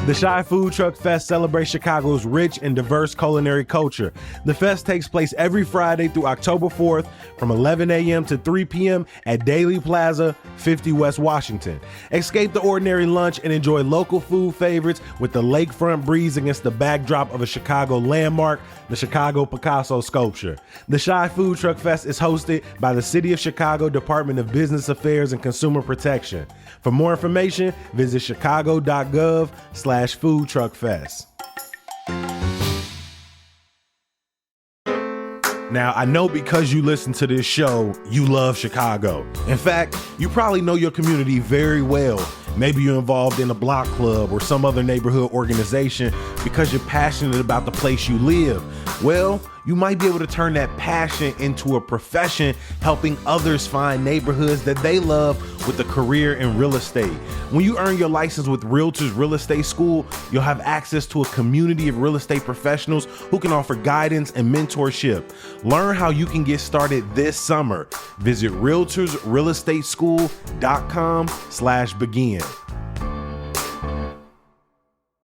The Shy Food Truck Fest celebrates Chicago's rich and diverse culinary culture. The fest takes place every Friday through October 4th from 11 a.m. to 3 p.m. at Daly Plaza, 50 West Washington. Escape the ordinary lunch and enjoy local food favorites with the lakefront breeze against the backdrop of a Chicago landmark, the Chicago Picasso sculpture. The Shy Food Truck Fest is hosted by the City of Chicago Department of Business Affairs and Consumer Protection. For more information, visit chicago.gov/Food Truck Fest. Now, I know because you listen to this show, you love Chicago. In fact, you probably know your community very well. Maybe you're involved in a block club or some other neighborhood organization because you're passionate about the place you live. Well, you might be able to turn that passion into a profession, helping others find neighborhoods that they love with a career in real estate. When you earn your license with Realtors Real Estate School, you'll have access to a community of real estate professionals who can offer guidance and mentorship. Learn how you can get started this summer. Visit realtorsrealestateschool.com/begin.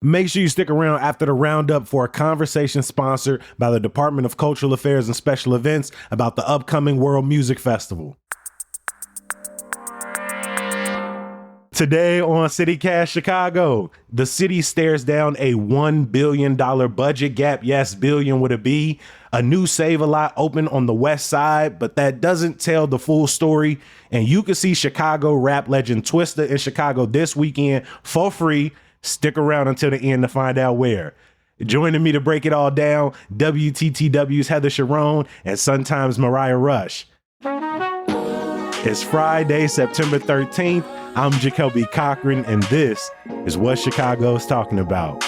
Make sure you stick around after the roundup for a conversation sponsored by the Department of Cultural Affairs and Special Events about the upcoming World Music Festival. Today on CityCast Chicago, the city stares down a $1 billion budget gap. Yes, billion with a B. A new Save-A-Lot open on the west side, but that doesn't tell the full story. And you can see Chicago rap legend Twista in Chicago this weekend for free. Stick around until the end to find out where. Joining me to break it all down, WTTW's Heather Sharon and Sun-Times' Mariah Rush. It's Friday, September 13th. I'm Jacoby Cochran, and this is what Chicago's talking about.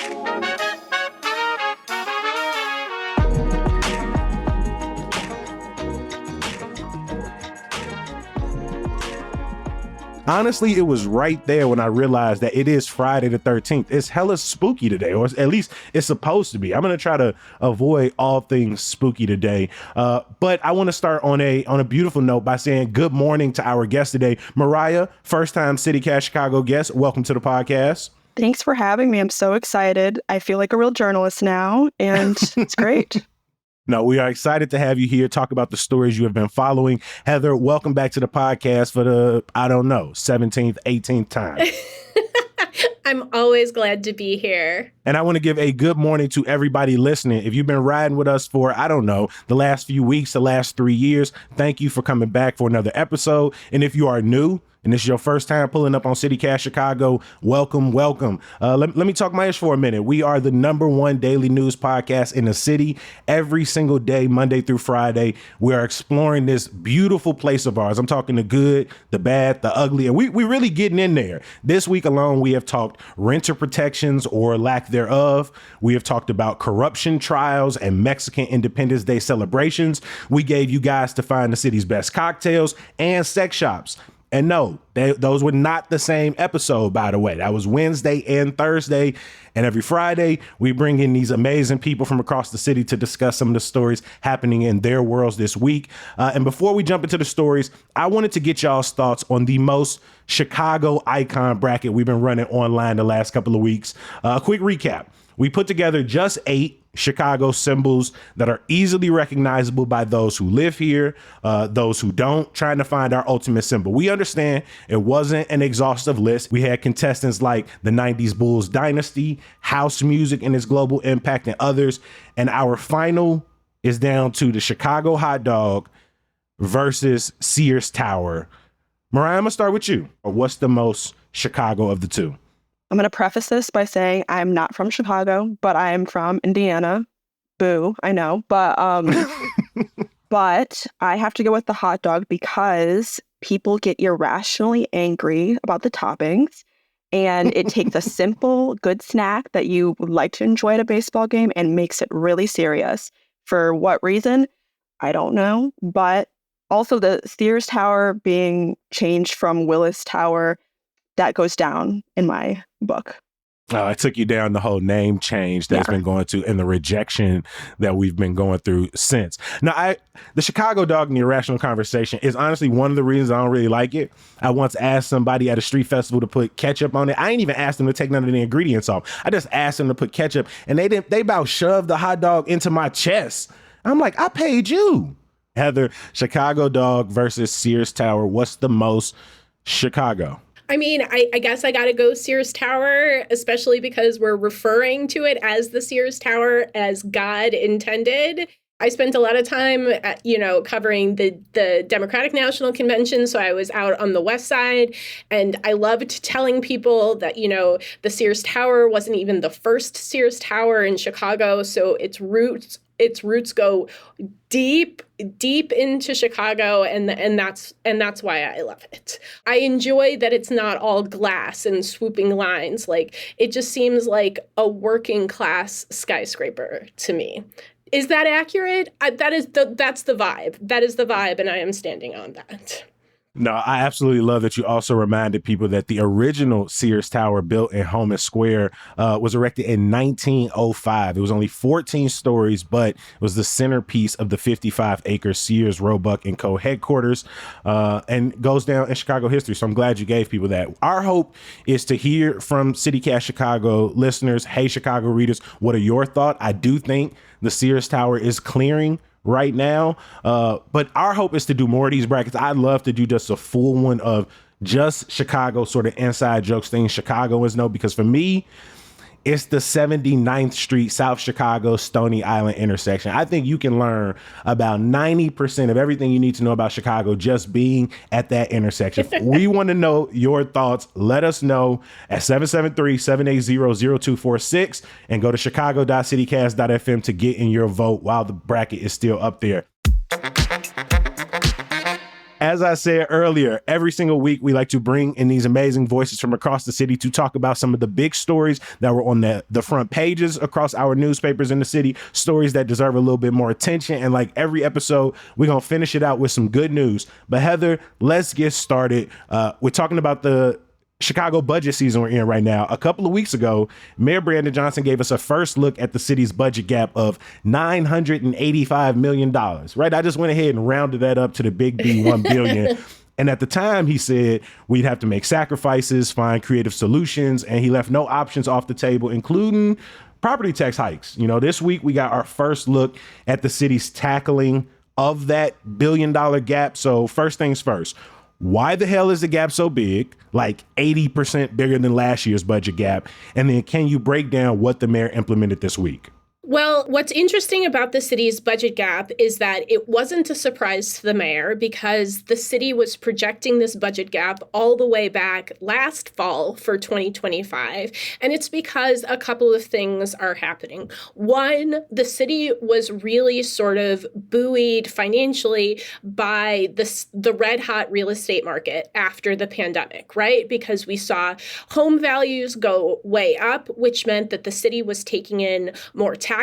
Honestly, it was right there when I realized that it is Friday the 13th. It's hella spooky today, or at least it's supposed to be. I'm going to try to avoid all things spooky today. But I want to start on a beautiful note by saying good morning to our guest today. Mariah, first time CityCast Chicago guest. Welcome to the podcast. Thanks for having me. I'm so excited. I feel like a real journalist now, and it's great. No, we are excited to have you here, talk about the stories you have been following. Heather, welcome back to the podcast for the, 17th, 18th time. I'm always glad to be here. And I want to give a good morning to everybody listening. If you've been riding with us for, the last few weeks, the last 3 years, thank you for coming back for another episode. And if you are new, and this is your first time pulling up on CityCast Chicago, welcome. Let me talk my ish for a minute. We are the #1 daily news podcast in the city. Every single day, Monday through Friday, we are exploring this beautiful place of ours. I'm talking the good, the bad, the ugly, and we really getting in there. This week alone, we have talked renter protections or lack thereof. We have talked about corruption trials and Mexican Independence Day celebrations. We gave you guys to find the city's best cocktails and sex shops. And no, those were not the same episode, by the way. That was Wednesday and Thursday. And every Friday, we bring in these amazing people from across the city to discuss some of the stories happening in their worlds this week. And before we jump into the stories, I wanted to get y'all's thoughts on the most Chicago icon bracket we've been running online the last couple of weeks. A quick recap. We put together just 8 Chicago symbols that are easily recognizable by those who live here, those who don't, trying to find our ultimate symbol. We understand it wasn't an exhaustive list. We had contestants like the 90s Bulls dynasty, house music and its global impact, and others. And our final is down to the Chicago hot dog versus Sears Tower. Mariah, I'm gonna start with you. What's the most Chicago of the two? I'm going to preface this by saying I'm not from Chicago, but I am from Indiana. Boo, I know. But but I have to go with the hot dog because people get irrationally angry about the toppings. And it takes a simple, good snack that you would like to enjoy at a baseball game and makes it really serious. For what reason? I don't know. But also the Sears Tower being changed from Willis Tower, that goes down in my book. I took you down the whole name change that's been going to and the rejection that we've been going through since. Now, the Chicago dog in the Irrational Conversation is honestly one of the reasons I don't really like it. I once asked somebody at a street festival to put ketchup on it. I ain't even asked them to take none of the ingredients off. I just asked them to put ketchup, and they about shoved the hot dog into my chest. I'm like, I paid you. Heather, Chicago dog versus Sears Tower. What's the most Chicago? I mean, I guess I got to go Sears Tower, especially because we're referring to it as the Sears Tower as God intended. I spent a lot of time, covering the Democratic National Convention. So I was out on the West Side, and I loved telling people that, the Sears Tower wasn't even the first Sears Tower in Chicago. So its roots go deep into Chicago, and that's why I love it. I enjoy that it's not all glass and swooping lines. Like, it just seems like a working class skyscraper to me. Is that accurate? That's the vibe. That is the vibe, and I am standing on that. No, I absolutely love that you also reminded people that the original Sears Tower, built in Homan Square, was erected in 1905. It was only 14 stories, but it was the centerpiece of the 55-acre Sears, Roebuck & Co. headquarters, and goes down in Chicago history. So I'm glad you gave people that. Our hope is to hear from CityCast Chicago listeners. Hey, Chicago readers, what are your thoughts? I do think the Sears Tower is clearing right now. But our hope is to do more of these brackets. I'd love to do just a full one of just Chicago sort of inside jokes, things Chicagoans know, because for me, it's the 79th Street, South Chicago, Stony Island intersection. I think you can learn about 90% of everything you need to know about Chicago just being at that intersection. We want to know your thoughts. Let us know at 773-780-0246 and go to chicago.citycast.fm to get in your vote while the bracket is still up there. As I said earlier, every single week we like to bring in these amazing voices from across the city to talk about some of the big stories that were on the front pages across our newspapers in the city, stories that deserve a little bit more attention. And like every episode, we're going to finish it out with some good news. But Heather, let's get started. We're talking about the Chicago budget season we're in right now. A couple of weeks ago, Mayor Brandon Johnson gave us a first look at the city's budget gap of $985 million, right? I just went ahead and rounded that up to the big B, $1 billion. And at the time, he said we'd have to make sacrifices, find creative solutions, and he left no options off the table, including property tax hikes. This week we got our first look at the city's tackling of that $1 billion gap. So first things first, why the hell is the gap so big, like 80% bigger than last year's budget gap? And then can you break down what the mayor implemented this week? Well, what's interesting about the city's budget gap is that it wasn't a surprise to the mayor because the city was projecting this budget gap all the way back last fall for 2025. And it's because a couple of things are happening. One, the city was really sort of buoyed financially by the red hot real estate market after the pandemic, right? Because we saw home values go way up, which meant that the city was taking in more taxes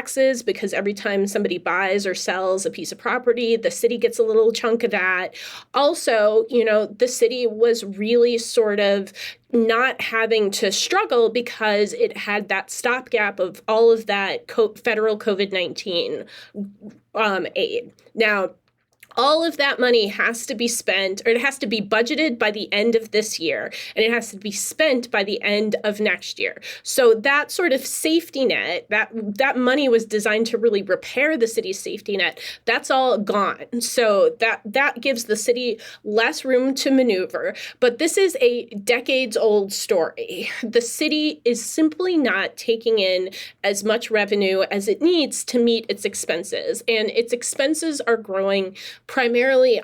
because every time somebody buys or sells a piece of property, the city gets a little chunk of that. Also, the city was really sort of not having to struggle because it had that stopgap of all of that federal COVID-19 aid. Now, all of that money has to be spent, or it has to be budgeted by the end of this year, and it has to be spent by the end of next year. So that sort of safety net, that money was designed to really repair the city's safety net. That's all gone. So that gives the city less room to maneuver. But this is a decades-old story. The city is simply not taking in as much revenue as it needs to meet its expenses, and its expenses are growing primarily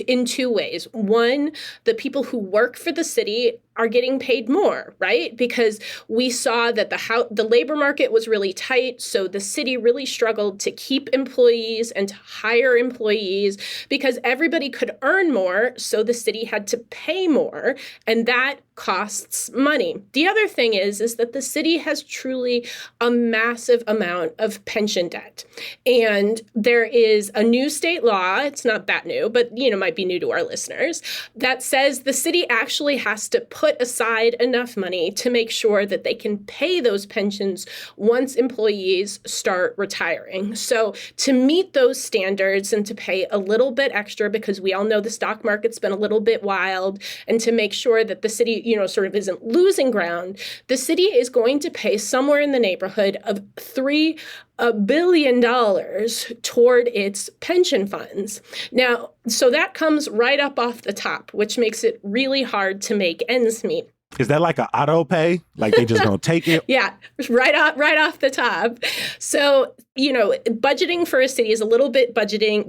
in two ways. One, the people who work for the city are getting paid more, right? Because we saw that the labor market was really tight, so the city really struggled to keep employees and to hire employees because everybody could earn more, so the city had to pay more, and that costs money. The other thing is that the city has truly a massive amount of pension debt. And there is a new state law, it's not that new, but might be new to our listeners, that says the city actually has to put put aside enough money to make sure that they can pay those pensions once employees start retiring. So to meet those standards and to pay a little bit extra, because we all know the stock market's been a little bit wild, and to make sure that the city, sort of isn't losing ground, the city is going to pay somewhere in the neighborhood of $3 billion toward its pension funds. Now, so that comes right up off the top, which makes it really hard to make ends meet. Is that like an auto pay? Like they just gonna take it? Yeah, right off the top. So, budgeting for a city is a little bit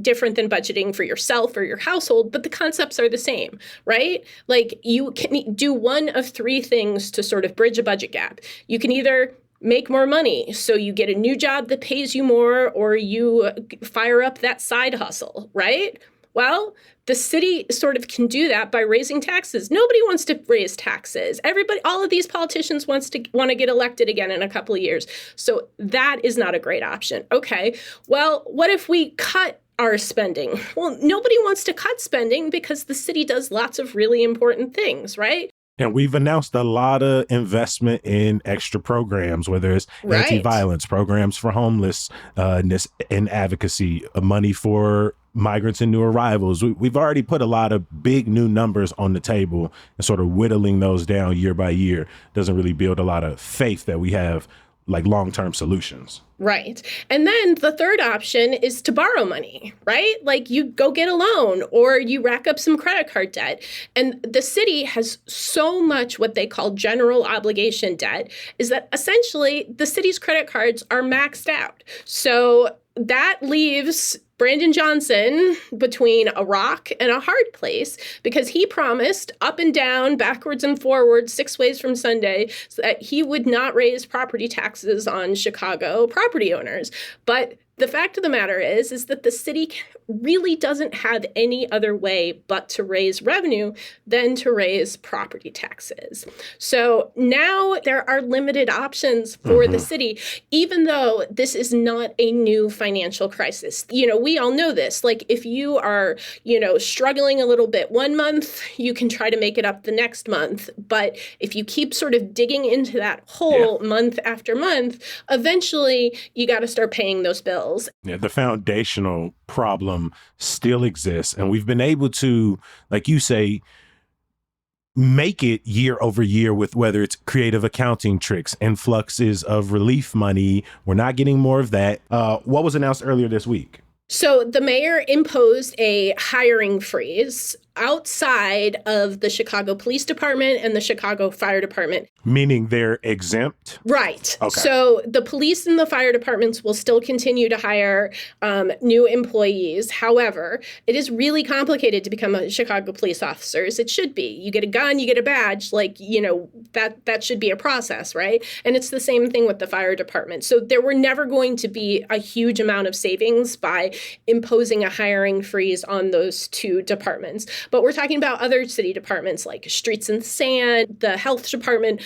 different than budgeting for yourself or your household, but the concepts are the same, right? Like you can do one of three things to sort of bridge a budget gap. You can either make more money, so you get a new job that pays you more, or you fire up that side hustle, right? Well, the city sort of can do that by raising taxes. Nobody wants to raise taxes. All of these politicians want to get elected again in a couple of years. So that is not a great option. Okay, well, what if we cut our spending? Well, nobody wants to cut spending because the city does lots of really important things, right? And we've announced a lot of investment in extra programs, whether it's anti-violence programs for homelessness and advocacy, money for migrants and new arrivals. We've already put a lot of big new numbers on the table, and sort of whittling those down year by year doesn't really build a lot of faith that we have like long-term solutions. Right. And then the third option is to borrow money, right? Like you go get a loan or you rack up some credit card debt. And the city has so much what they call general obligation debt, is that essentially the city's credit cards are maxed out. So that leaves Brandon Johnson between a rock and a hard place, because he promised up and down, backwards and forwards, 6 ways from Sunday, so that he would not raise property taxes on Chicago property owners. But the fact of the matter is that the city really doesn't have any other way but to raise revenue than to raise property taxes. So now there are limited options for the city, even though this is not a new financial crisis. We all know this. Like if you are, struggling a little bit one month, you can try to make it up the next month. But if you keep sort of digging into that hole month after month, eventually you got to start paying those bills. Yeah, the foundational problem still exists. And we've been able to, like you say, make it year over year with whether it's creative accounting tricks, influxes of relief money. We're not getting more of that. What was announced earlier this week? So the mayor imposed a hiring freeze outside of the Chicago Police Department and the Chicago Fire Department. Meaning they're exempt? Right. Okay. So the police and the fire departments will still continue to hire new employees. However, it is really complicated to become a Chicago police officer, as it should be. You get a gun, you get a badge, that should be a process, right? And it's the same thing with the fire department. So there were never going to be a huge amount of savings by imposing a hiring freeze on those two departments. But we're talking about other city departments like streets and sand, the health department,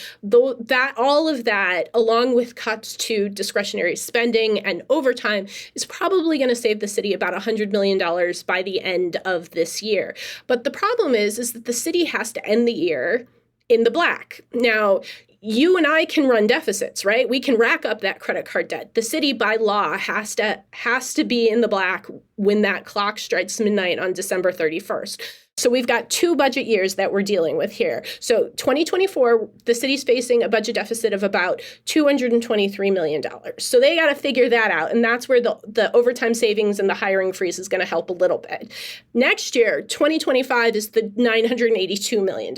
all of that, along with cuts to discretionary spending and overtime, is probably going to save the city about $100 million by the end of this year. But the problem is that the city has to end the year in the black. Now, you and I can run deficits, right? We can rack up that credit card debt. The city by law has to be in the black when that clock strikes midnight on December 31st. So we've got 2 budget years that we're dealing with here. So 2024, the city's facing a budget deficit of about $223 million. So they got to figure that out. And that's where the overtime savings and the hiring freeze is going to help a little bit. Next year, 2025, is the $982 million.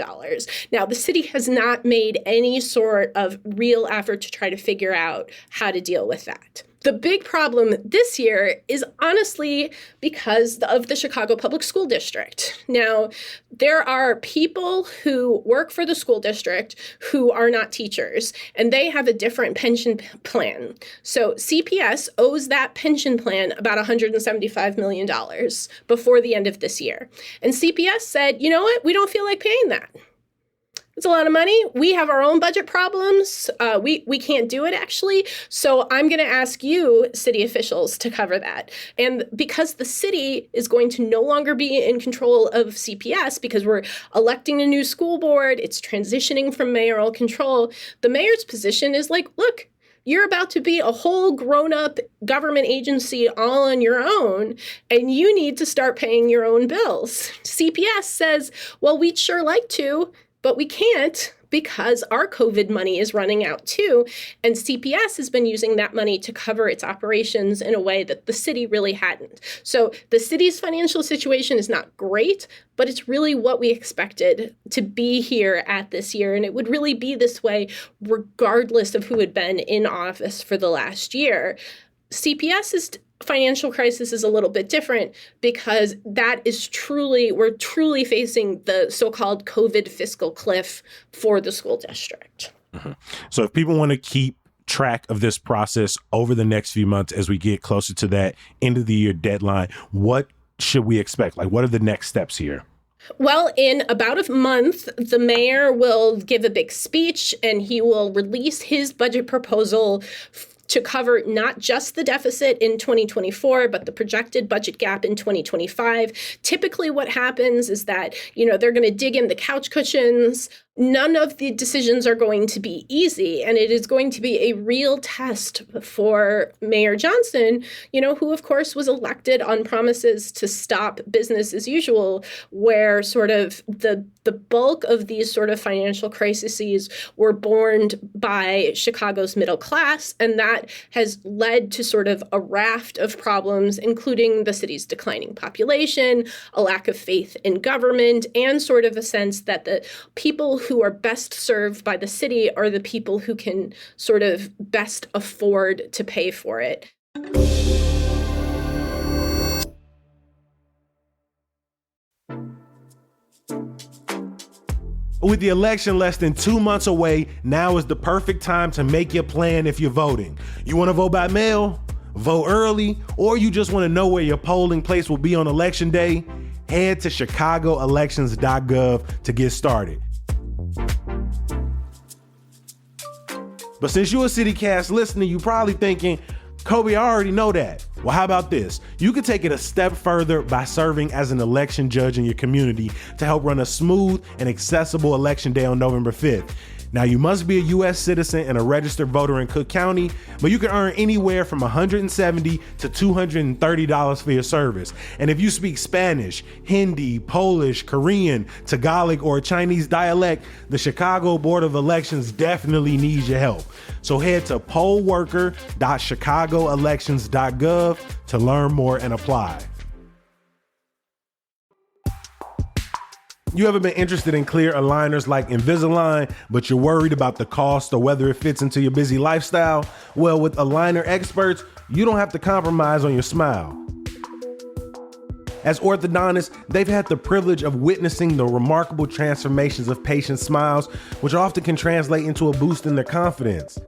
Now, the city has not made any sort of real effort to try to figure out how to deal with that. The big problem this year is honestly because of the Chicago Public School District. Now, there are people who work for the school district who are not teachers, and they have a different pension plan. So CPS owes that pension plan about $175 million before the end of this year. And CPS said, you know what, we don't feel like paying that. It's a lot of money. We have our own budget problems. We can't do it, actually. So I'm going to ask you, city officials, to cover that. And because the city is going to no longer be in control of CPS because we're electing a new school board, it's transitioning from mayoral control, the mayor's position is like, look, you're about to be a whole grown-up government agency all on your own, and you need to start paying your own bills. CPS says, well, we'd sure like to, but we can't because our COVID money is running out too. And CPS has been using that money to cover its operations in a way that the city really hadn't. So the city's financial situation is not great, but it's really what we expected to be here at this year. And it would really be this way regardless of who had been in office for the last year. CPS's financial crisis is a little bit different because we're truly facing the so-called COVID fiscal cliff for the school district. Mm-hmm. So if people want to keep track of this process over the next few months as we get closer to that end of the year deadline, what should we expect? Like, what are the next steps here? Well, in about a month, the mayor will give a big speech and he will release his budget proposal to cover not just the deficit in 2024, but the projected budget gap in 2025. Typically what happens is that, they're going to dig in the couch cushions. None of the decisions are going to be easy, and it is going to be a real test for Mayor Johnson, who, of course, was elected on promises to stop business as usual, where sort of the bulk of these sort of financial crises were borne by Chicago's middle class, and that has led to sort of a raft of problems, including the city's declining population, a lack of faith in government, and sort of a sense that the people who are best served by the city are the people who can sort of best afford to pay for it. With the election less than 2 months away, now is the perfect time to make your plan if you're voting. You want to vote by mail, vote early, or you just want to know where your polling place will be on election day? Head to chicagoelections.gov to get started. But since you're a CityCast listener, you're probably thinking, Kobe, I already know that. Well, how about this? You could take it a step further by serving as an election judge in your community to help run a smooth and accessible election day on November 5th. Now, you must be a U.S. citizen and a registered voter in Cook County, but you can earn anywhere from $170 to $230 for your service. And if you speak Spanish, Hindi, Polish, Korean, Tagalog, or a Chinese dialect, the Chicago Board of Elections definitely needs your help. So head to pollworker.chicagoelections.gov to learn more and apply. You ever been interested in clear aligners like Invisalign, but you're worried about the cost or whether it fits into your busy lifestyle? Well, with Aligner Experts, you don't have to compromise on your smile. As orthodontists, they've had the privilege of witnessing the remarkable transformations of patients' smiles, which often can translate into a boost in their confidence.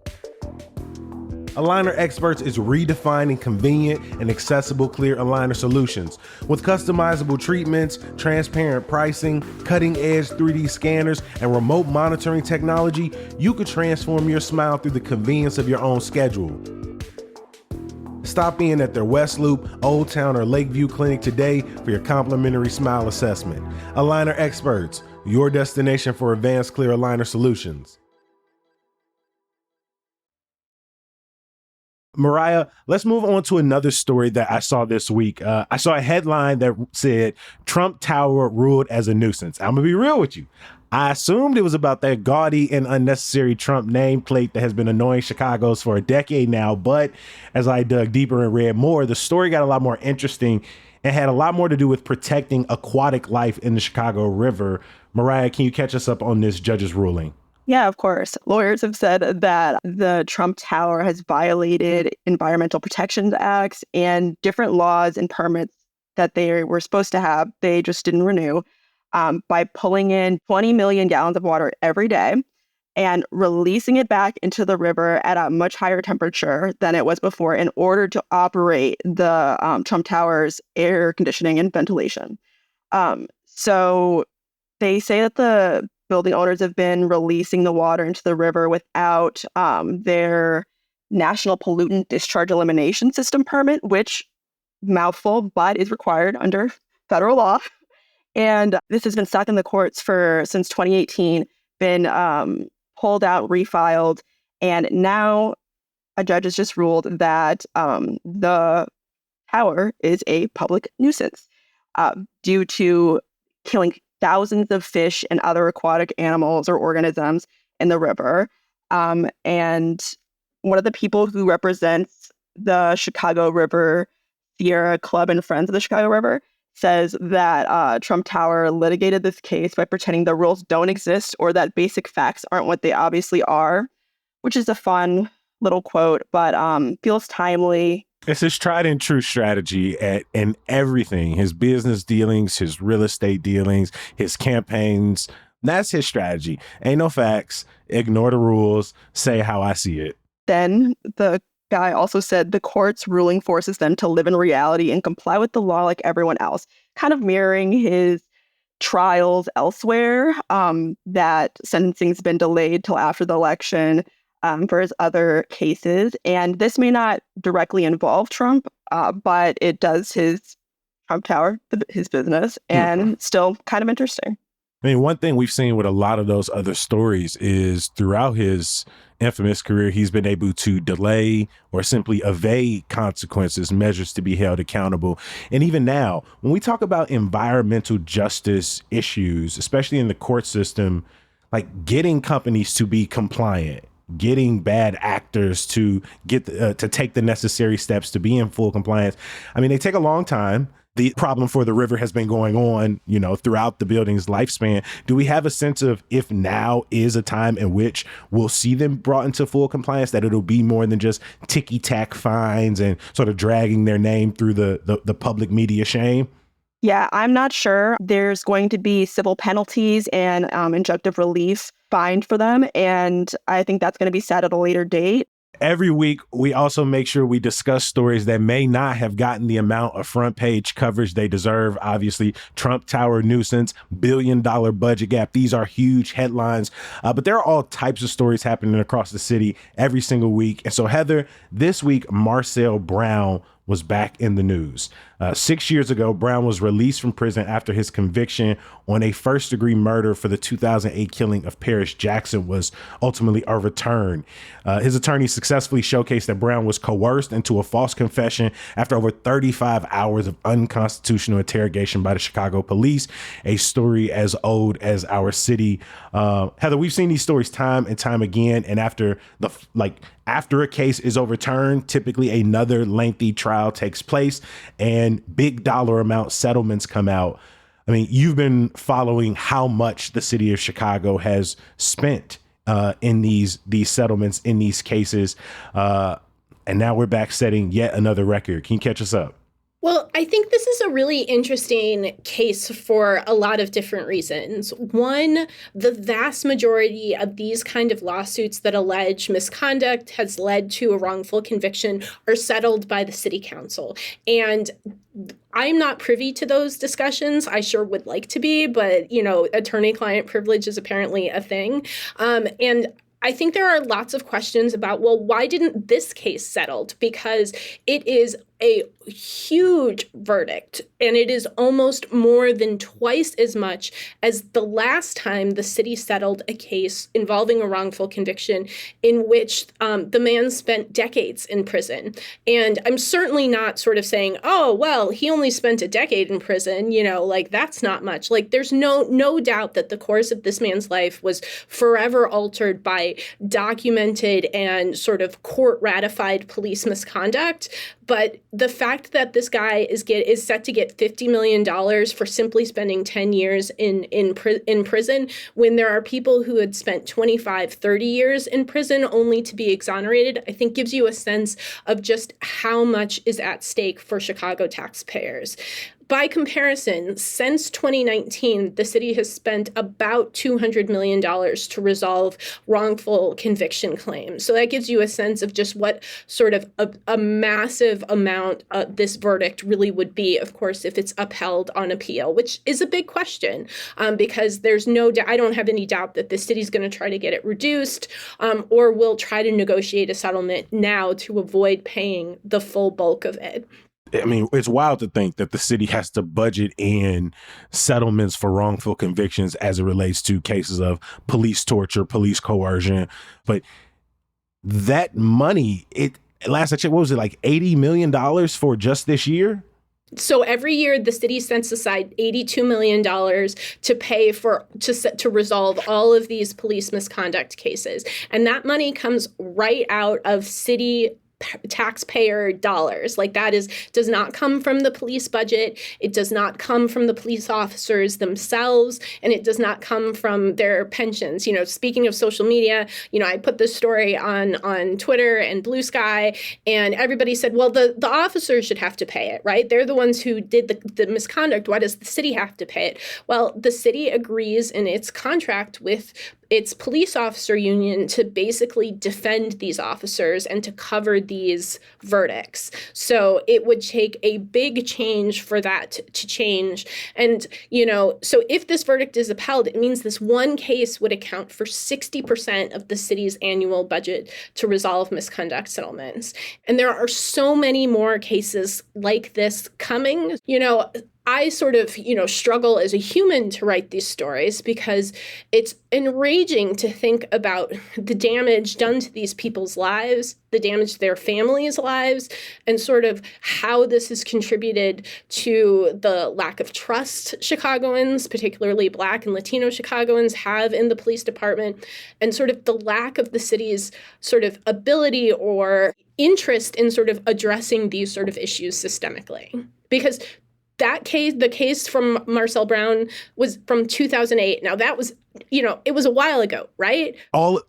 Aligner Experts is redefining convenient and accessible clear aligner solutions. With customizable treatments, transparent pricing, cutting-edge 3D scanners, and remote monitoring technology, you could transform your smile through the convenience of your own schedule. Stop in at their West Loop, Old Town, or Lakeview clinic today for your complimentary smile assessment. Aligner Experts, your destination for advanced clear aligner solutions. Mariah, let's move on to another story that I saw this week. I saw a headline that said, Trump Tower ruled as a nuisance. I'm going to be real with you. I assumed it was about that gaudy and unnecessary Trump nameplate that has been annoying Chicagoans for a decade now. But as I dug deeper and read more, the story got a lot more interesting and had a lot more to do with protecting aquatic life in the Chicago River. Mariah, can you catch us up on this judge's ruling? Yeah, of course. Lawyers have said that the Trump Tower has violated Environmental Protection Acts and different laws and permits that they were supposed to have. They just didn't renew by pulling in 20 million gallons of water every day and releasing it back into the river at a much higher temperature than it was before in order to operate the Trump Tower's air conditioning and ventilation. So they say that the building owners have been releasing the water into the river without their National Pollutant Discharge Elimination System permit, which, mouthful, but is required under federal law. And this has been stuck in the courts since 2018, been pulled out, refiled, and now a judge has just ruled that the tower is a public nuisance due to killing thousands of fish and other aquatic animals or organisms in the river. And one of the people who represents the Chicago River Sierra Club and Friends of the Chicago River says that Trump Tower litigated this case by pretending the rules don't exist or that basic facts aren't what they obviously are, which is a fun little quote, but feels timely. It's his tried and true strategy in everything, his business dealings, his real estate dealings, his campaigns. That's his strategy. Ain't no facts, ignore the rules, say how I see it. Then the guy also said the court's ruling forces them to live in reality and comply with the law like everyone else, kind of mirroring his trials elsewhere, that sentencing's been delayed till after the election for his other cases. And this may not directly involve Trump, but it does his Trump Tower, his business, and still kind of interesting. I mean, one thing we've seen with a lot of those other stories is throughout his infamous career, he's been able to delay or simply evade consequences, measures to be held accountable. And even now, when we talk about environmental justice issues, especially in the court system, like getting companies to be compliant, getting bad actors to get to take the necessary steps to be in full compliance. I mean, they take a long time. The problem for the river has been going on, throughout the building's lifespan. Do we have a sense of if now is a time in which we'll see them brought into full compliance, that it'll be more than just ticky-tack fines and sort of dragging their name through the public media shame? Yeah, I'm not sure. There's going to be civil penalties and injunctive relief fined for them. And I think that's going to be set at a later date. Every week, we also make sure we discuss stories that may not have gotten the amount of front page coverage they deserve. Obviously, Trump Tower nuisance, $1 billion budget gap. These are huge headlines, but there are all types of stories happening across the city every single week. And so, Heather, this week, Marcel Brown was back in the news. 6 years ago, Brown was released from prison after his conviction on a first-degree murder for the 2008 killing of Paris Jackson was ultimately overturned. His attorney successfully showcased that Brown was coerced into a false confession after over 35 hours of unconstitutional interrogation by the Chicago police, a story as old as our city. Heather, we've seen these stories time and time again, and after a case is overturned, typically another lengthy trial takes place and big dollar amount settlements come out. I mean, you've been following how much the city of Chicago has spent in these settlements, in these cases. And now we're back setting yet another record. Can you catch us up? Well, I think this is a really interesting case for a lot of different reasons. One, the vast majority of these kind of lawsuits that allege misconduct has led to a wrongful conviction are settled by the city council. And I'm not privy to those discussions. I sure would like to be, but, attorney-client privilege is apparently a thing. And I think there are lots of questions about, well, why didn't this case settled? Because it is a huge verdict, and it is almost more than twice as much as the last time the city settled a case involving a wrongful conviction in which the man spent decades in prison. And I'm certainly not sort of saying, oh, well, he only spent a decade in prison, that's not much. There's no doubt that the course of this man's life was forever altered by documented and sort of court-ratified police misconduct. But the fact that this guy is set to get $50 million for simply spending 10 years in prison, when there are people who had spent 25, 30 years in prison only to be exonerated, I think gives you a sense of just how much is at stake for Chicago taxpayers. By comparison, since 2019, the city has spent about $200 million to resolve wrongful conviction claims. So that gives you a sense of just what sort of a massive amount this verdict really would be, of course, if it's upheld on appeal, which is a big question, because there's I don't have any doubt that the city's going to try to get it reduced, or will try to negotiate a settlement now to avoid paying the full bulk of it. I mean, it's wild to think that the city has to budget in settlements for wrongful convictions as it relates to cases of police torture, police coercion. But that money, last I checked, what was it, like $80 million for just this year? So every year, the city sets aside $82 million to pay to resolve all of these police misconduct cases. And that money comes right out of city taxpayer dollars. Like does not come from the police budget. It does not come from the police officers themselves, and it does not come from their pensions. Speaking of social media, I put this story on Twitter and Blue Sky, and everybody said, well, the officers should have to pay it, right? They're the ones who did the misconduct. Why does the city have to pay it? Well, the city agrees in its contract with its police officer union to basically defend these officers and to cover these verdicts. So it would take a big change for that to change. And, so if this verdict is upheld, it means this one case would account for 60% of the city's annual budget to resolve misconduct settlements. And there are so many more cases like this coming. I sort of, struggle as a human to write these stories because it's enraging to think about the damage done to these people's lives, the damage to their families' lives, and sort of how this has contributed to the lack of trust Chicagoans, particularly Black and Latino Chicagoans, have in the police department, and sort of the lack of the city's sort of ability or interest in sort of addressing these sort of issues systemically. Because that case, the case from Marcel Brown, was from 2008. Now that was, it was a while ago, right?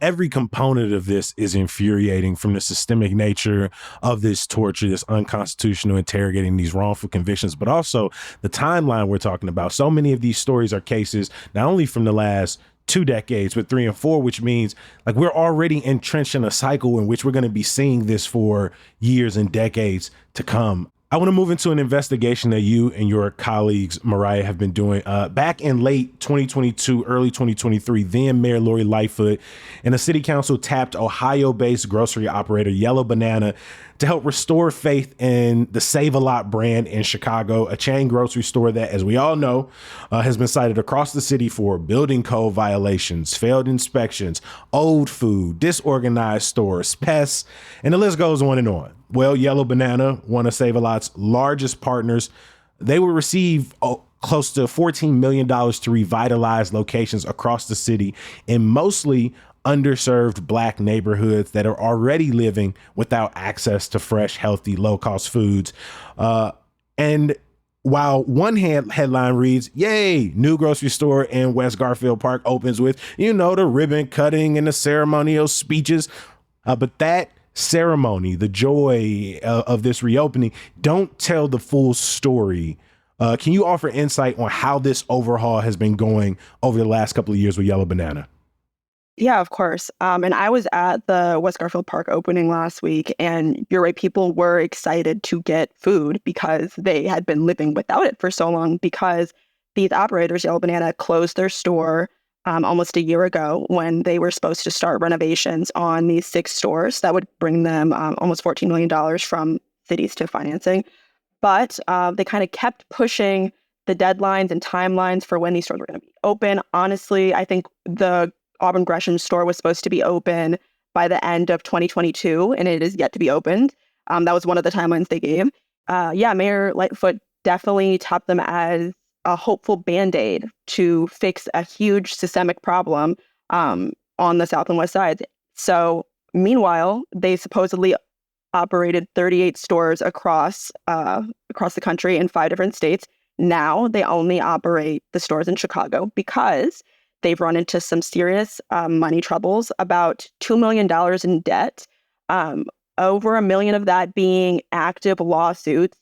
Every component of this is infuriating, from the systemic nature of this torture, this unconstitutional interrogating, these wrongful convictions, but also the timeline we're talking about. So many of these stories are cases not only from the last 2 decades, but 3 and 4, which means like we're already entrenched in a cycle in which we're going to be seeing this for years and decades to come. I want to move into an investigation that you and your colleagues, Mariah, have been doing. Back in late 2022, early 2023, then Mayor Lori Lightfoot and the city council tapped Ohio-based grocery operator Yellow Banana to help restore faith in the Save-A-Lot brand in Chicago, a chain grocery store that, as we all know, has been cited across the city for building code violations, failed inspections, old food, disorganized stores, pests, and the list goes on and on. Well, Yellow Banana, one of Save-A-Lot's largest partners, they will receive close to $14 million to revitalize locations across the city in mostly underserved Black neighborhoods that are already living without access to fresh, healthy, low-cost foods. And while one headline reads, "Yay, new grocery store in West Garfield Park opens with, the ribbon cutting and the ceremonial speeches," but that ceremony, the joy of this reopening, don't tell the full story. Can you offer insight on how this overhaul has been going over the last couple of years with Yellow Banana? Yeah, of course. And I was at the West Garfield Park opening last week, and you're right, people were excited to get food because they had been living without it for so long, because these operators, Yellow Banana, closed their store almost a year ago when they were supposed to start renovations on these 6 stores that would bring them almost $14 million from cities to financing. But they kind of kept pushing the deadlines and timelines for when these stores were going to be open. Honestly, I think the Auburn Gresham store was supposed to be open by the end of 2022, and it is yet to be opened. That was one of the timelines they gave. Mayor Lightfoot definitely topped them as a hopeful Band-Aid to fix a huge systemic problem on the South and West sides. So meanwhile, they supposedly operated 38 stores across the country in 5 different states. Now they only operate the stores in Chicago because they've run into some serious money troubles, about $2 million in debt, over $1 million of that being active lawsuits.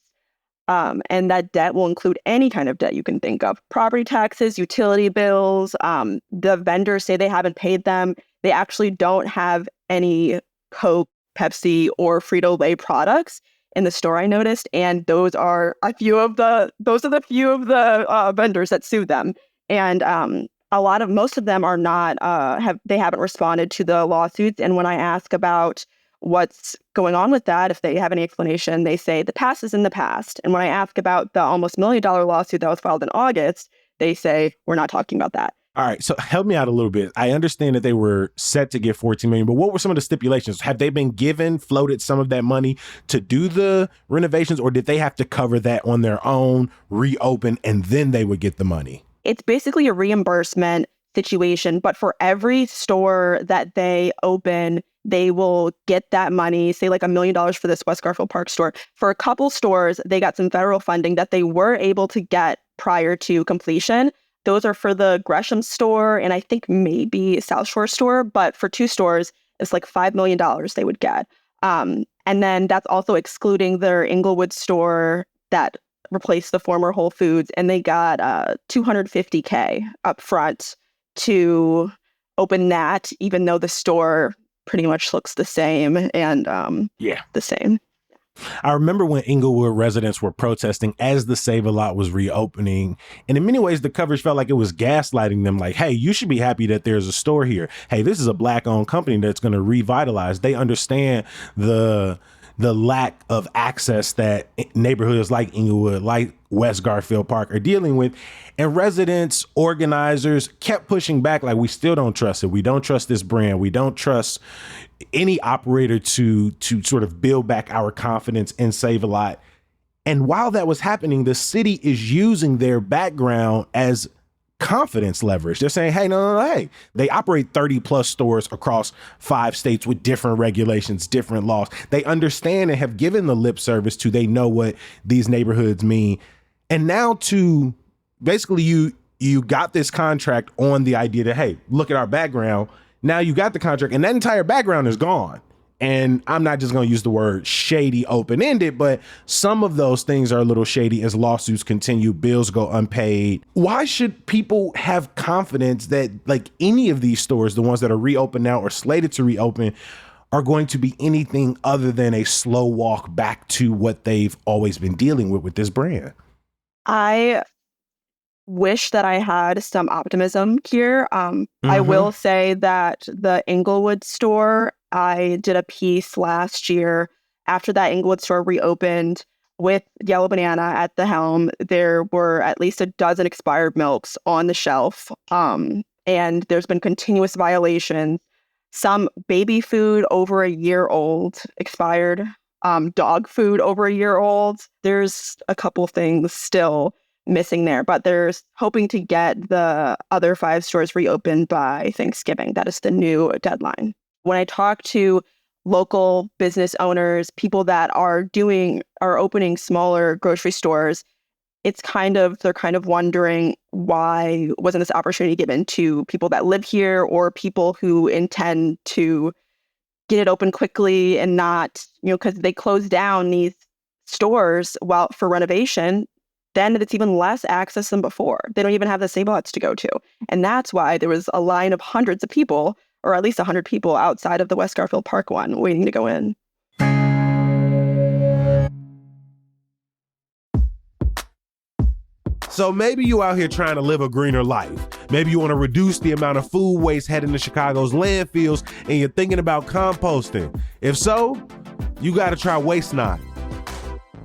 And that debt will include any kind of debt you can think of. Property taxes, utility bills. The vendors say they haven't paid them. They actually don't have any Coke, Pepsi, or Frito-Lay products in the store, I noticed. And those are the few of the vendors that sued them. And most of them are not, haven't responded to the lawsuits. And when I ask about what's going on with that, if they have any explanation, they say the past is in the past. And when I ask about the almost $1 million lawsuit that was filed in August, they say, we're not talking about that. All right, so help me out a little bit. I understand that they were set to get $14 million, but what were some of the stipulations? Have they been floated some of that money to do the renovations, or did they have to cover that on their own, reopen, and then they would get the money? It's basically a reimbursement situation, but for every store that they open, they will get that money, say like $1 million for this West Garfield Park store. For a couple stores, they got some federal funding that they were able to get prior to completion. Those are for the Gresham store and I think maybe South Shore store, but for 2 stores, it's like $5 million they would get. And then that's also excluding their Inglewood store that replaced the former Whole Foods, and they got $250K up front to open that, even though the store pretty much looks the same and the same. I remember when Inglewood residents were protesting as the Save-A-Lot was reopening. And in many ways, the coverage felt like it was gaslighting them. Like, hey, you should be happy that there's a store here. Hey, this is a Black-owned company that's going to revitalize. They understand the lack of access that neighborhoods like Inglewood, like West Garfield Park are dealing with. And residents, organizers kept pushing back like, we still don't trust it. We don't trust this brand. We don't trust any operator to sort of build back our confidence in Save-A-Lot. And while that was happening, the city is using their background as confidence leverage. They're saying, hey, no, hey, they operate 30 plus stores across 5 states with different regulations, different laws. They understand and have given the lip service to, they know what these neighborhoods mean. And now to basically you got this contract on the idea that, hey, look at our background. Now you got the contract and that entire background is gone. And I'm not just going to use the word shady open-ended, but some of those things are a little shady as lawsuits continue, bills go unpaid. Why should people have confidence that like any of these stores, the ones that are reopened now or slated to reopen, are going to be anything other than a slow walk back to what they've always been dealing with this brand? I wish that I had some optimism here. I will say that the Inglewood store, I did a piece last year after that Inglewood store reopened with Yellow Banana at the helm. There were at least a dozen expired milks on the shelf. And there's been continuous violations. Some baby food over a year old expired, dog food over a year old. There's a couple things still missing there, but they're hoping to get the other 5 stores reopened by Thanksgiving. That is the new deadline. When I talk to local business owners, people that are opening smaller grocery stores, they're kind of wondering, why wasn't this opportunity given to people that live here or people who intend to get it open quickly and not, because they close down these stores for renovation. Then it's even less access than before. They don't even have the Save-A-Lots to go to. And that's why there was a line of hundreds of people, or at least 100 people outside of the West Garfield Park one waiting to go in. So maybe you out here trying to live a greener life. Maybe you want to reduce the amount of food waste heading to Chicago's landfills and you're thinking about composting. If so, you got to try Waste Not.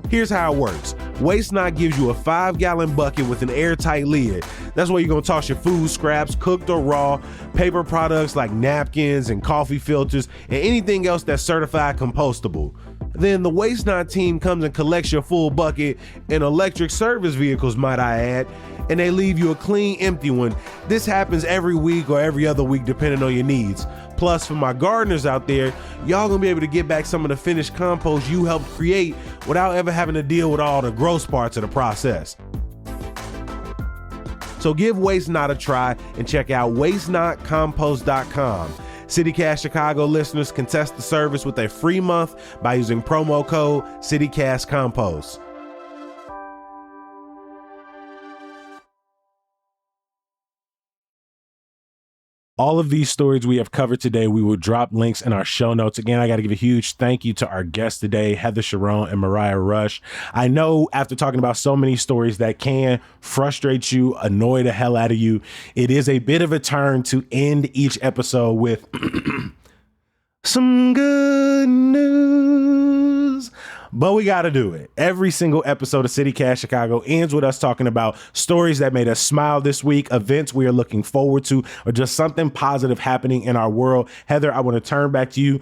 Here's how it works. Waste Not gives you a 5-gallon bucket with an airtight lid. That's where you're going to toss your food scraps, cooked or raw, paper products like napkins and coffee filters, and anything else that's certified compostable. Then the Waste Not team comes and collects your full bucket in electric service vehicles, might I add, and they leave you a clean, empty one. This happens every week or every other week, depending on your needs. Plus, for my gardeners out there, y'all gonna be able to get back some of the finished compost you helped create without ever having to deal with all the gross parts of the process. So give Waste Not a try and check out wastenotcompost.com. CityCast Chicago listeners can test the service with a free month by using promo code CityCastCompost. All of these stories we have covered today, we will drop links in our show notes. Again, I got to give a huge thank you to our guests today, Heather Sharon and Mariah Rush. I know after talking about so many stories that can frustrate you, annoy the hell out of you, it is a bit of a turn to end each episode with some good news. But we got to do it. Every single episode of CityCast Chicago ends with us talking about stories that made us smile this week, events we are looking forward to, or just something positive happening in our world. Heather, I want to turn back to you.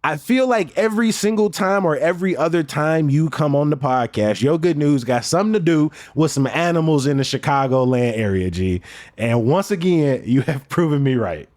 I feel like every single time or every other time you come on the podcast, your good news got something to do with some animals in the Chicagoland area, G. And once again, you have proven me right.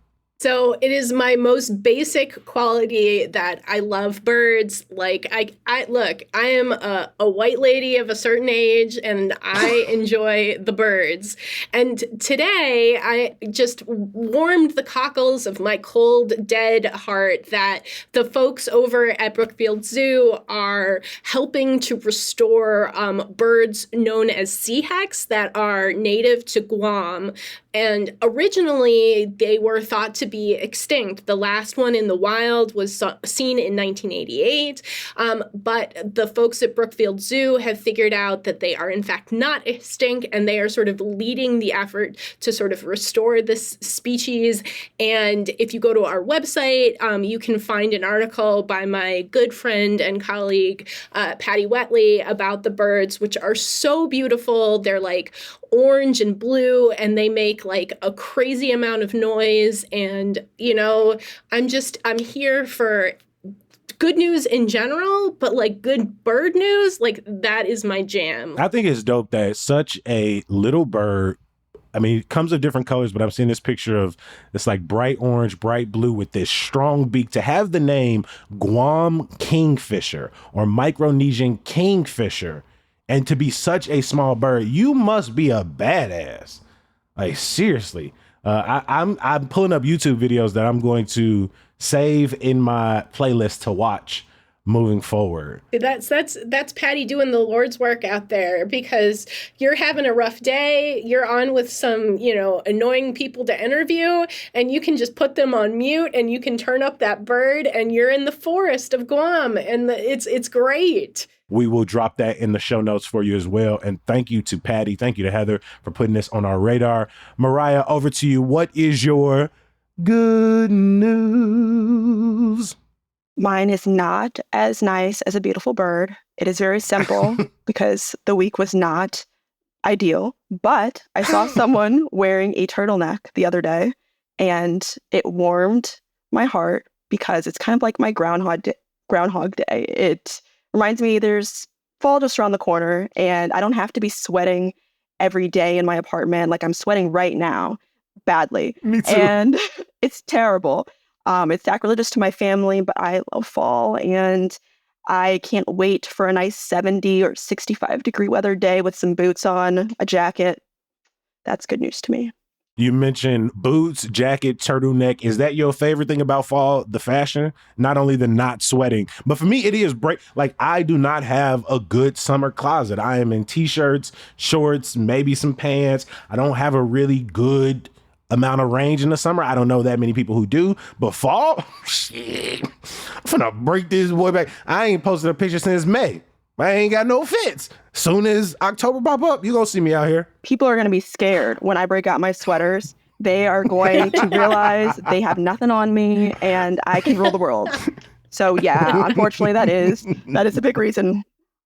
So it is my most basic quality that I love birds. Like I look, I am a white lady of a certain age and I enjoy the birds. And today I just warmed the cockles of my cold, dead heart that the folks over at Brookfield Zoo are helping to restore birds known as seahecks that are native to Guam. And originally, they were thought to be extinct. The last one in the wild was seen in 1988. But the folks at Brookfield Zoo have figured out that they are, in fact, not extinct, and they are sort of leading the effort to sort of restore this species. And if you go to our website, you can find an article by my good friend and colleague, Patty Wetley, about the birds, which are so beautiful. They're like orange and blue, and they make like a crazy amount of noise. And, you know, I'm here for good news in general, but like good bird news, like that is my jam. I think it's dope that such a little bird, I mean, it comes of different colors, but I'm seeing this picture of this like bright orange, bright blue with this strong beak. To have the name Guam kingfisher or Micronesian kingfisher, and to be such a small bird, you must be a badass. Like seriously, I'm pulling up YouTube videos that I'm going to save in my playlist to watch moving forward. That's Patty doing the Lord's work out there, because you're having a rough day, you're on with some, you know, annoying people to interview, and you can just put them on mute and you can turn up that bird and you're in the forest of Guam, and it's great. We will drop that in the show notes for you as well. And thank you to Patty. Thank you to Heather for putting this on our radar. Mariah, over to you. What is your good news? Mine is not as nice as a beautiful bird. It is very simple because the week was not ideal. But I saw someone wearing a turtleneck the other day, and it warmed my heart because it's kind of like my Groundhog Day. It reminds me there's fall just around the corner, and I don't have to be sweating every day in my apartment. Like I'm sweating right now badly. Me too. And it's terrible. It's sacrilegious to my family, but I love fall, and I can't wait for a nice 70 or 65 degree weather day with some boots on, a jacket. That's good news to me. You mentioned boots, jacket, turtleneck. Is that your favorite thing about fall? The fashion? Not only the not sweating, but for me, it is break. Like I do not have a good summer closet. I am in t-shirts, shorts, maybe some pants. I don't have a really good amount of range in the summer. I don't know that many people who do, but fall, shit, I'm finna break this boy back. I ain't posted a picture since May. I ain't got no fits. Soon as October pop up, you gonna see me out here. People are gonna be scared when I break out my sweaters. They are going to realize they have nothing on me and I can rule the world. So yeah, unfortunately that is a big reason.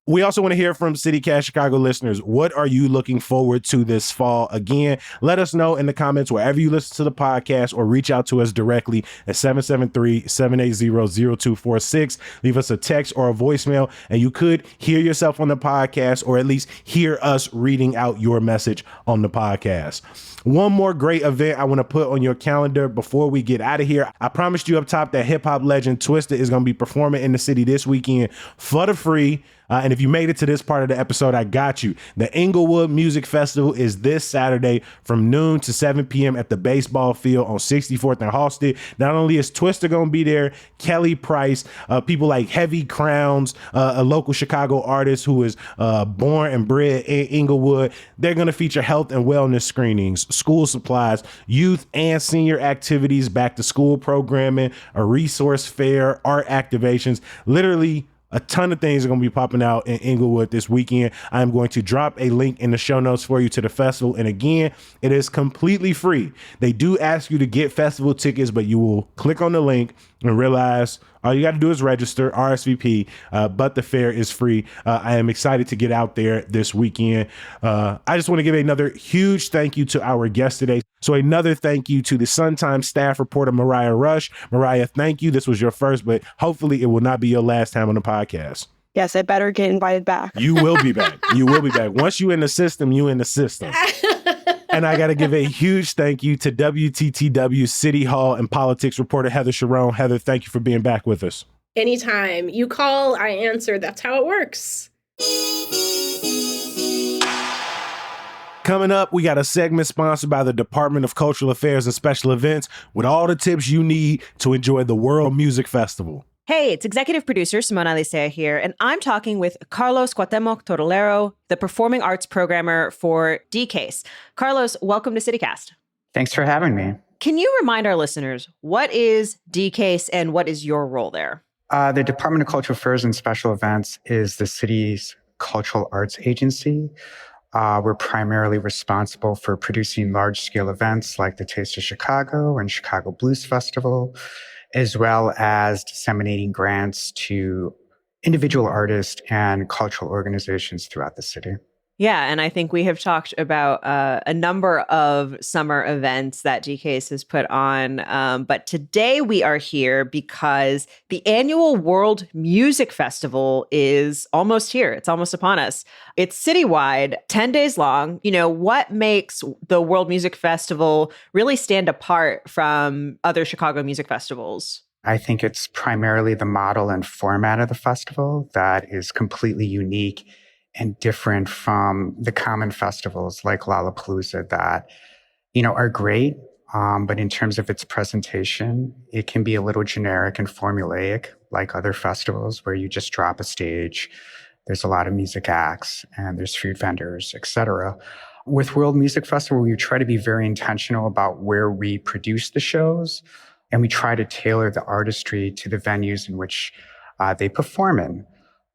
We also want to hear from CityCast Chicago listeners. What are you looking forward to this fall? Again, let us know in the comments wherever you listen to the podcast, or reach out to us directly at 773-780-0246. Leave us a text or a voicemail, and you could hear yourself on the podcast, or at least hear us reading out your message on the podcast. One more great event I want to put on your calendar before we get out of here. I promised you up top that hip hop legend Twista is going to be performing in the city this weekend for the free. And if you made it to this part of the episode, I got you. The Inglewood Music Festival is this Saturday from noon to 7 p.m. at the baseball field on 64th and Halsted. Not only is Twister going to be there, Kelly Price, people like Heavy Crowns, a local Chicago artist who is born and bred in Inglewood. They're going to feature health and wellness screenings, school supplies, youth and senior activities, back to school programming, a resource fair, art activations, literally a ton of things are going to be popping out in Inglewood this weekend. I'm going to drop a link in the show notes for you to the festival. And again, it is completely free. They do ask you to get festival tickets, but you will click on the link and realize all you got to do is register, RSVP, but the fair is free. I am excited to get out there this weekend. I just want to give another huge thank you to our guest today. So another thank you to the Sun-Times staff reporter, Mariah Rush. Mariah, thank you. This was your first, but hopefully it will not be your last time on the podcast. Yes, I better get invited back. You will be back. You will be back. Once you in the system, you in the system. And I got to give a huge thank you to WTTW City Hall and politics reporter Heather Sharon. Heather, thank you for being back with us. Anytime you call, I answer. That's how it works. Coming up, we got a segment sponsored by the Department of Cultural Affairs and Special Events with all the tips you need to enjoy the World Music Festival. Hey, it's executive producer Simona Alicea here, and I'm talking with Carlos Cuauhtemoc Torolero, the performing arts programmer for DCASE. Carlos, welcome to CityCast. Thanks for having me. Can you remind our listeners, what is DCASE and what is your role there? The Department of Cultural Affairs and Special Events is the city's cultural arts agency. We're primarily responsible for producing large-scale events like the Taste of Chicago and Chicago Blues Festival, as well as disseminating grants to individual artists and cultural organizations throughout the city. Yeah, and I think we have talked about a number of summer events that DCASE has put on. But today we are here because the annual World Music Festival is almost here. It's almost upon us. It's citywide, 10 days long. You know, what makes the World Music Festival really stand apart from other Chicago music festivals? I think it's primarily the model and format of the festival that is completely unique and different from the common festivals like Lollapalooza that, are great. But in terms of its presentation, it can be a little generic and formulaic like other festivals where you just drop a stage. There's a lot of music acts and there's food vendors, etc. With World Music Festival, we try to be very intentional about where we produce the shows, and we try to tailor the artistry to the venues in which they perform in.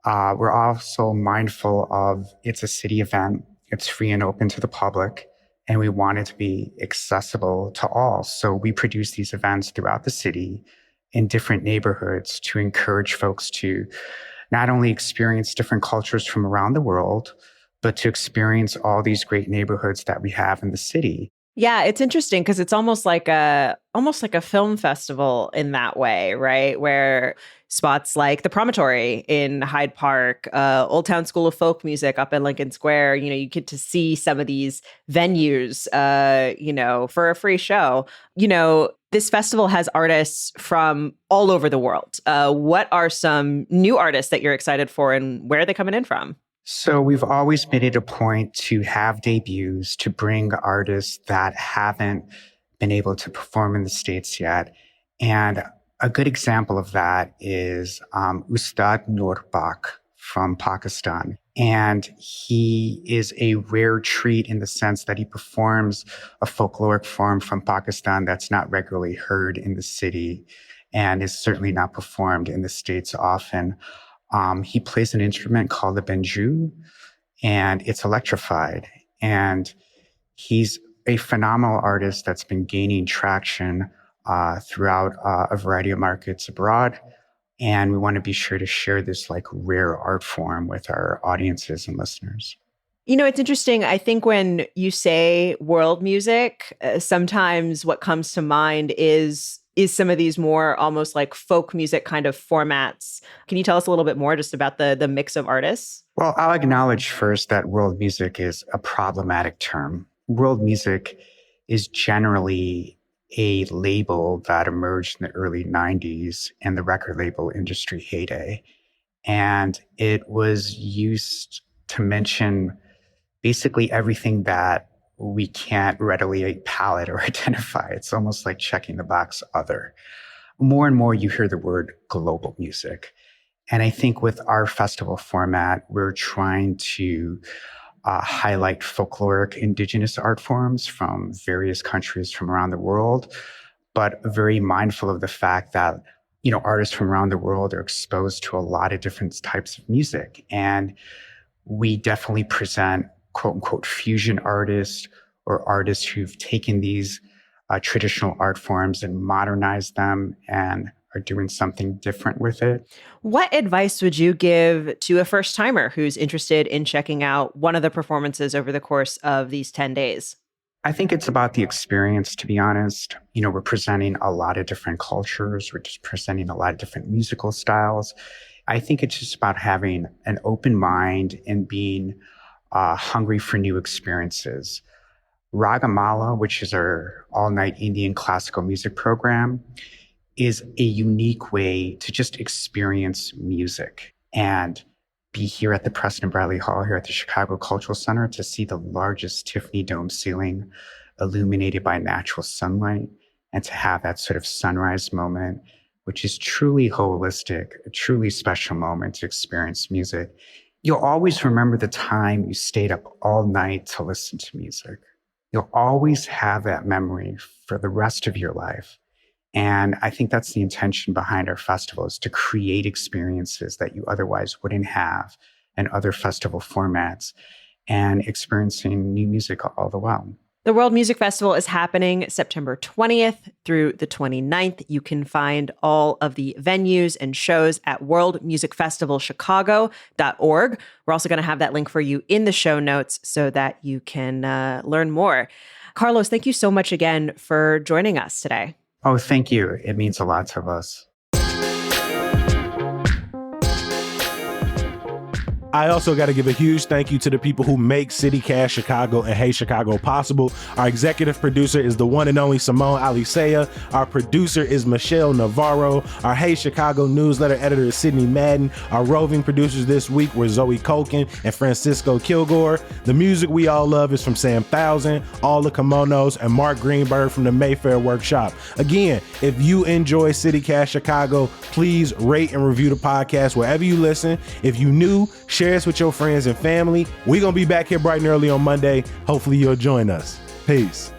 We're also mindful of it's a city event, it's free and open to the public, and we want it to be accessible to all. So we produce these events throughout the city in different neighborhoods to encourage folks to not only experience different cultures from around the world, but to experience all these great neighborhoods that we have in the city. Yeah, it's interesting because it's almost like a film festival in that way, right? Where spots like the Promontory in Hyde Park, Old Town School of Folk Music up in Lincoln Square, you get to see some of these venues, for a free show. This festival has artists from all over the world. What are some new artists that you're excited for, and where are they coming in from? So we've always made it a point to have debuts, to bring artists that haven't been able to perform in the States yet. And a good example of that is Ustad Nurbak from Pakistan. And he is a rare treat in the sense that he performs a folkloric form from Pakistan that's not regularly heard in the city and is certainly not performed in the States often. He plays an instrument called the banjo, and it's electrified. And he's a phenomenal artist that's been gaining traction throughout a variety of markets abroad. And we want to be sure to share this rare art form with our audiences and listeners. It's interesting. I think when you say world music, sometimes what comes to mind is some of these more almost like folk music kind of formats. Can you tell us a little bit more just about the mix of artists? Well, I'll acknowledge first that world music is a problematic term. World music is generally a label that emerged in the early 90s in the record label industry heyday. And it was used to mention basically everything that we can't readily palette or identify. It's almost like checking the box other. More and more you hear the word global music. And I think with our festival format, we're trying to highlight folkloric indigenous art forms from various countries from around the world, but very mindful of the fact that, artists from around the world are exposed to a lot of different types of music. And we definitely present quote unquote fusion artists or artists who've taken these traditional art forms and modernized them and are doing something different with it. What advice would you give to a first timer who's interested in checking out one of the performances over the course of these 10 days? I think it's about the experience, to be honest. We're presenting a lot of different cultures. We're just presenting a lot of different musical styles. I think it's just about having an open mind and being hungry for new experiences. Ragamala, which is our all-night Indian classical music program, is a unique way to just experience music and be here at the Preston Bradley Hall here at the Chicago Cultural Center to see the largest Tiffany dome ceiling illuminated by natural sunlight and to have that sort of sunrise moment, which is truly holistic, a truly special moment to experience music. You'll always remember the time you stayed up all night to listen to music. You'll always have that memory for the rest of your life. And I think that's the intention behind our festival, is to create experiences that you otherwise wouldn't have in other festival formats and experiencing new music all the while. The World Music Festival is happening September 20th through the 29th. You can find all of the venues and shows at worldmusicfestivalchicago.org. We're also going to have that link for you in the show notes so that you can learn more. Carlos, thank you so much again for joining us today. Oh, thank you. It means a lot to us. I also got to give a huge thank you to the people who make CityCast Chicago and Hey Chicago possible. Our executive producer is the one and only Simone Alicea. Our producer is Michelle Navarro. Our Hey Chicago newsletter editor is Sydney Madden. Our roving producers this week were Zoe Colkin and Francisco Kilgore. The music we all love is from Sam Thousand, All the Kimonos, and Mark Greenberg from the Mayfair Workshop. Again, if you enjoy CityCast Chicago, please rate and review the podcast wherever you listen. If you new, share us with your friends and family. We're going to be back here bright and early on Monday. Hopefully you'll join us. Peace.